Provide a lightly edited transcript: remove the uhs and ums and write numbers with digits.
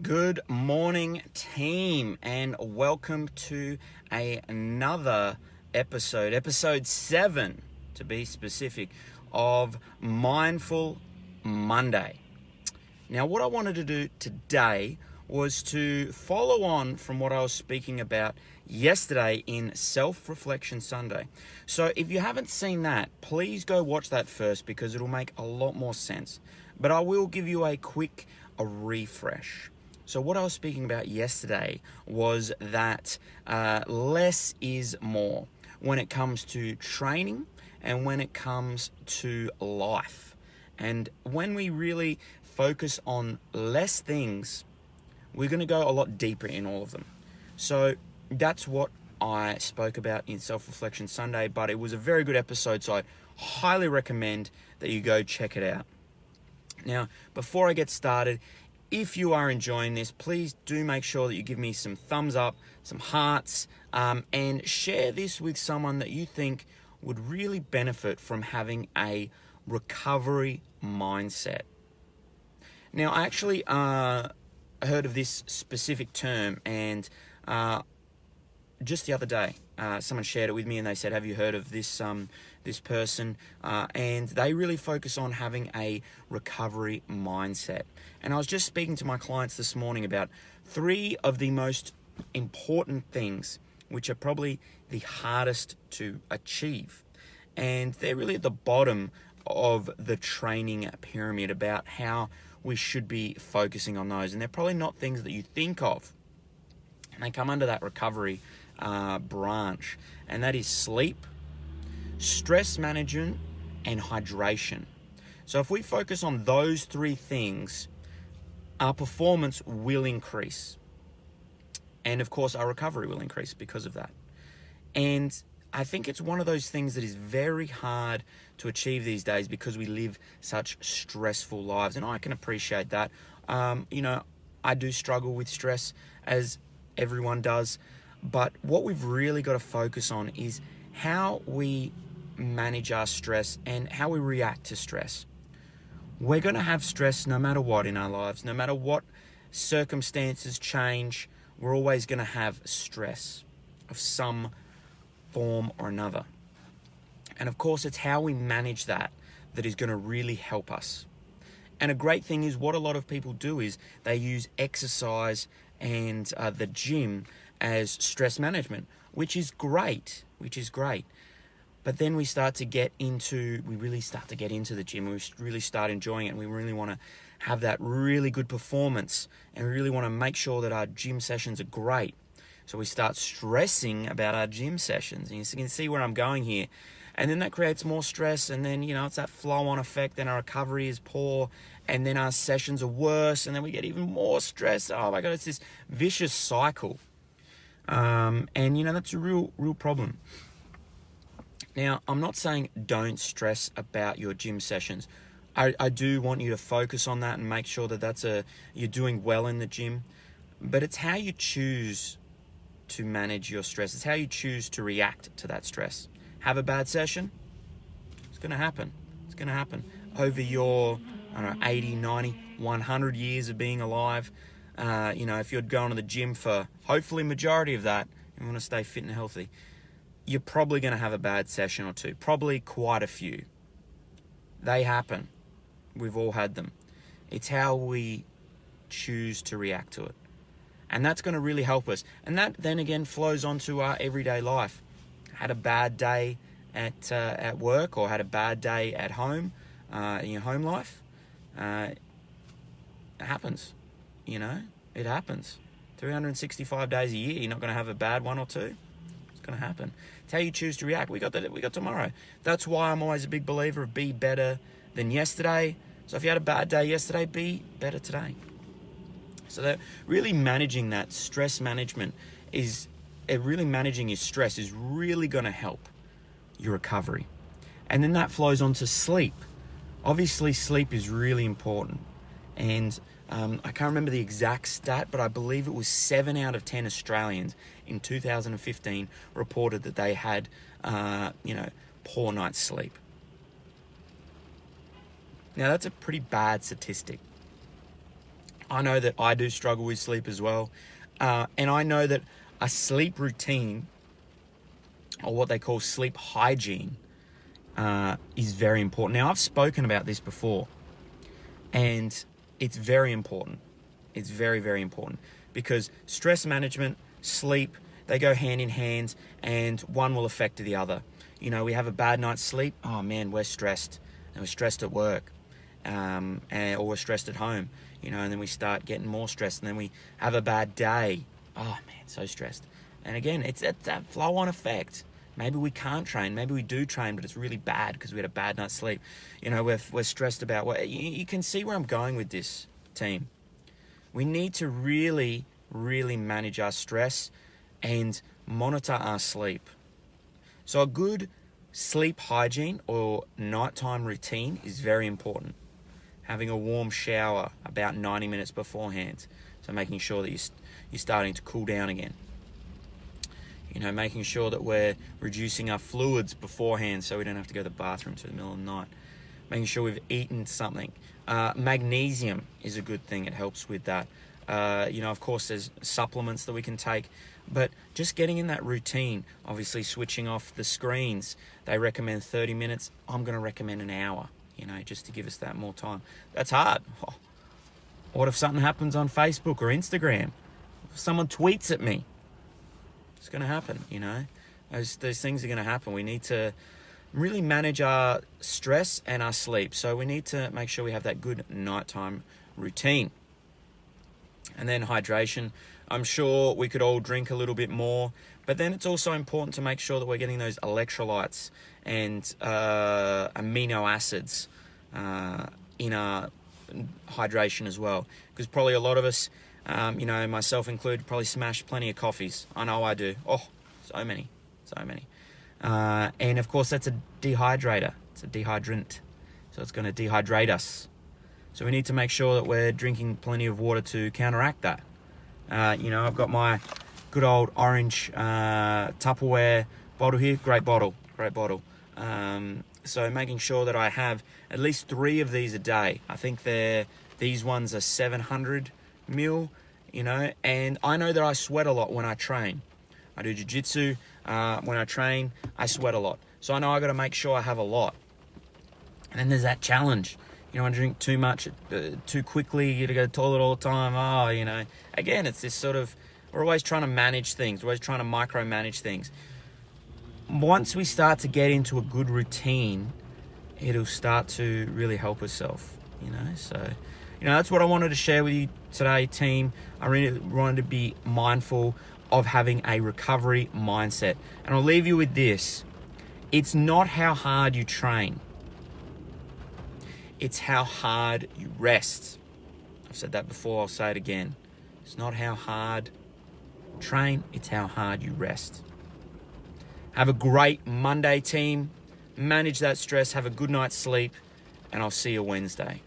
Good morning, team, and welcome to another episode 7 to be specific, of Mindful Monday. Now, what I wanted to do today was to follow on from what I was speaking about yesterday in Self-Reflection Sunday. So if you haven't seen that, please go watch that first because it'll make a lot more sense. But I will give you a refresh. So what I was speaking about yesterday was that less is more when it comes to training and when it comes to life. And when we really focus on less things, we're going to go a lot deeper in all of them. So that's what I spoke about in Self-Reflection Sunday, but it was a very good episode, so I highly recommend that you go check it out. Now, before I get started, if you are enjoying this, please do make sure that you give me some thumbs up, some hearts, and share this with someone that you think would really benefit from having a recovery mindset. Now, I actually heard of this specific term, and just the other day, someone shared it with me, and they said, "Have you heard of this this person?" And they really focus on having a recovery mindset. And I was just speaking to my clients this morning about 3 of the most important things, which are probably the hardest to achieve. And they're really at the bottom of the training pyramid about how we should be focusing on those. And they're probably not things that you think of. And they come under that recovery branch. And that is sleep, stress management, and hydration. So if we focus on those 3 things, our performance will increase. And of course, our recovery will increase because of that. And I think it's one of those things that is very hard to achieve these days because we live such stressful lives. And I can appreciate that. I do struggle with stress, as everyone does. But what we've really got to focus on is how we manage our stress and how we react to stress. We're going to have stress no matter what in our lives, no matter what circumstances change. We're always going to have stress of some form or another. And of course, it's how we manage that is going to really help us. And a great thing is what a lot of people do is they use exercise and the gym as stress management, which is great. But then we really start to get into the gym. We really start enjoying it, and we really want to have that really good performance, and we really want to make sure that our gym sessions are great. So we start stressing about our gym sessions, and you can see where I'm going here. And then that creates more stress, and then, it's that flow-on effect, and our recovery is poor, and then our sessions are worse, and then we get even more stress. Oh my God, it's this vicious cycle. And that's a real problem. Now, I'm not saying don't stress about your gym sessions. I do want you to focus on that and make sure that you're doing well in the gym. But it's how you choose to manage your stress. It's how you choose to react to that stress. Have a bad session? It's going to happen. It's going to happen. Over your, 80, 90, 100 years of being alive, if you're going to the gym for hopefully majority of that, you want to stay fit and healthy, you're probably going to have a bad session or 2, probably quite a few. They happen. We've all had them. It's how we choose to react to it. And that's going to really help us. And that then again flows onto our everyday life. Had a bad day at work, or had a bad day at home, in your home life. It happens. It happens. 365 days a year, you're not going to have a bad one or 2. Going to happen. It's how you choose to react. We got tomorrow. That's why I'm always a big believer of be better than yesterday. So if you had a bad day yesterday, be better today. So that really managing that stress management managing your stress is really going to help your recovery. And then that flows on to sleep. Obviously, sleep is really important. And I can't remember the exact stat, but I believe it was 7 out of 10 Australians in 2015 reported that they had, poor night's sleep. Now, that's a pretty bad statistic. I know that I do struggle with sleep as well. And I know that a sleep routine, or what they call sleep hygiene, is very important. Now, I've spoken about this before, and it's very important. It's very, very important, because stress management, sleep, they go hand in hand, and one will affect the other. You know, we have a bad night's sleep. Oh man, we're stressed, and we're stressed at work, or we're stressed at home. You know, and then we start getting more stressed, and then we have a bad day. Oh man, so stressed. And again, it's that flow-on effect. Maybe we can't train. Maybe we do train, but it's really bad because we had a bad night's sleep. You know, we're stressed about what. You can see where I'm going with this, team. We need to really, really manage our stress and monitor our sleep. So a good sleep hygiene or nighttime routine is very important. Having a warm shower about 90 minutes beforehand. So making sure that you're starting to cool down again. You know, making sure that we're reducing our fluids beforehand so we don't have to go to the bathroom to the middle of the night. Making sure we've eaten something. Magnesium is a good thing. It helps with that. You know, of course, there's supplements that we can take, but just getting in that routine, obviously switching off the screens. They recommend 30 minutes. I'm going to recommend an hour, you know, just to give us that more time. That's hard. Oh, what if something happens on Facebook or Instagram? If someone tweets at me? It's going to happen, you know. Those things are going to happen. We need to really manage our stress and our sleep. So we need to make sure we have that good nighttime routine. And then hydration. I'm sure we could all drink a little bit more, but then it's also important to make sure that we're getting those electrolytes and amino acids in our hydration as well. Because probably a lot of us, you know, myself included, probably smash plenty of coffees. I know I do. Oh, so many. And of course, that's a dehydrator. It's a dehydrant. So it's going to dehydrate us. So we need to make sure that we're drinking plenty of water to counteract that. You know, I've got my good old orange Tupperware bottle here. Great bottle. So making sure that I have at least 3 of these a day. I think these ones are 700 mil, you know, and I know that I sweat a lot when I train. I do jiu-jitsu. When I train, I sweat a lot. So I know I got to make sure I have a lot. And then there's that challenge. You know, I drink too much, too quickly, you gotta go to the toilet all the time. Oh, you know, again, it's this sort of, we're always trying to manage things. We're always trying to micromanage things. Once we start to get into a good routine, it'll start to really help itself, you know. So, you know, that's what I wanted to share with you today, team. I really wanted to be mindful of having a recovery mindset. And I'll leave you with this. It's not how hard you train. It's how hard you rest. I've said that before, I'll say it again. It's not how hard you train, it's how hard you rest. Have a great Monday, team. Manage that stress, have a good night's sleep, and I'll see you Wednesday.